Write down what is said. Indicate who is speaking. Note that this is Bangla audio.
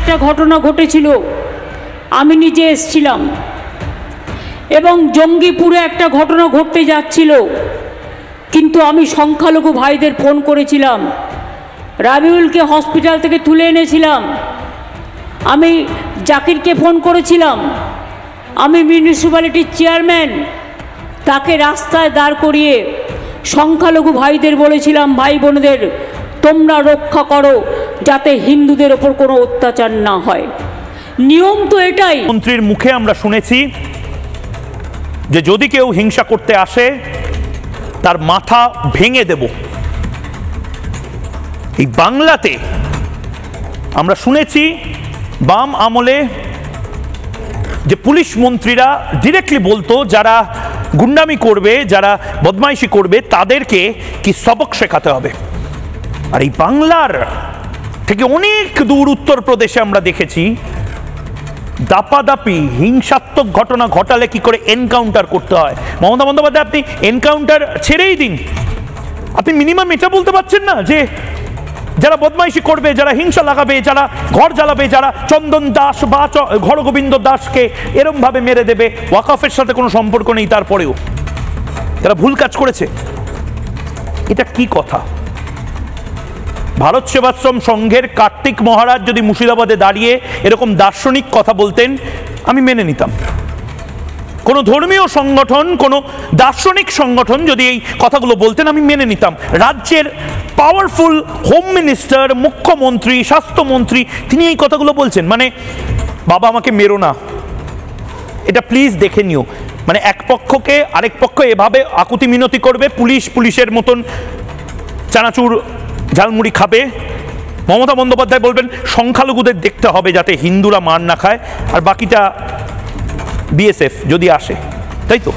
Speaker 1: একটা ঘটনা ঘটেছিল, আমি নিজে এসেছিলাম, এবং জঙ্গিপুরে একটা ঘটনা ঘটতে যাচ্ছিল, কিন্তু আমি সংখ্যালঘু ভাইদের ফোন করেছিলাম, রাবিউলকে হসপিটাল থেকে তুলে এনেছিলাম, আমি জাকিরকে ফোন করেছিলাম, আমি মিউনিসিপ্যালিটির চেয়ারম্যান, তাকে রাস্তায় দাঁড় করিয়ে সংখ্যালঘু ভাইদের বলেছিলাম, ভাই বোনদের তোমরা রক্ষা করো যাতে হিন্দুদের ওপর কোনো অত্যাচার না হয়। নিয়ম তো এটাই।
Speaker 2: মন্ত্রীর মুখে আমরা শুনেছি যে যদি কেউ হিংসা করতে আসে তার মাথা ভেঙে দেব। এই বাংলাতে আমরা শুনেছি বাম আমলে যে পুলিশ মন্ত্রীরা ডিরেক্টলি বলতো যারা গুন্ডামি করবে, যারা বদমাইশি করবে তাদেরকে কি সবক শেখাতে হবে। আর এই বাংলার থেকে অনেক দূর উত্তরপ্রদেশে আমরা দেখেছি দাপাদাপি হিংসাত্মক ঘটনা ঘটালে কি করে এনকাউন্টার করতে হয়। মমতা বন্দ্যোপাধ্যায় আপনি এনকাউন্টার ছেড়েই দিন, আপনি মিনিমাম এটা বলতে পারছেন না যে যারা বদমাইশি করবে, যারা হিংসা লাগাবে, যারা ঘর জ্বালাবে, যারা চন্দন দাস বা হরগোবিন্দ দাসকে এরমভাবে মেরে দেবে, ওয়াকফের সাথে কোনো সম্পর্ক নেই, তারপরেও তারা ভুল কাজ করেছে। এটা কি কথা? ভারত সেবাশ্রম সংঘের কার্তিক মহারাজ যদি মুর্শিদাবাদে দাঁড়িয়ে এরকম দার্শনিক কথা বলতেন আমি মেনে নিতাম। কোনো ধর্মীয় সংগঠন, কোনো দার্শনিক সংগঠন যদি এই কথাগুলো বলতেন আমি মেনে নিতাম। রাজ্যের পাওয়ারফুল হোম মিনিস্টার, মুখ্যমন্ত্রী, স্বাস্থ্যমন্ত্রী তিনি এই কথাগুলো বলছেন, মানে বাবা আমাকে মেরো না, এটা প্লিজ দেখে নিও। মানে এক পক্ষকে আরেক পক্ষ এভাবে আকুতি মিনতি করবে, পুলিশের মতন চানাচুর ঝালমুড়ি খাবে। মমতা বন্দ্যোপাধ্যায় বলবেন সংখ্যালঘুদের দেখতে হবে যাতে হিন্দুরা মার না খায়, আর বাকিটা বিএসএফ যদি আসে, তাই তো?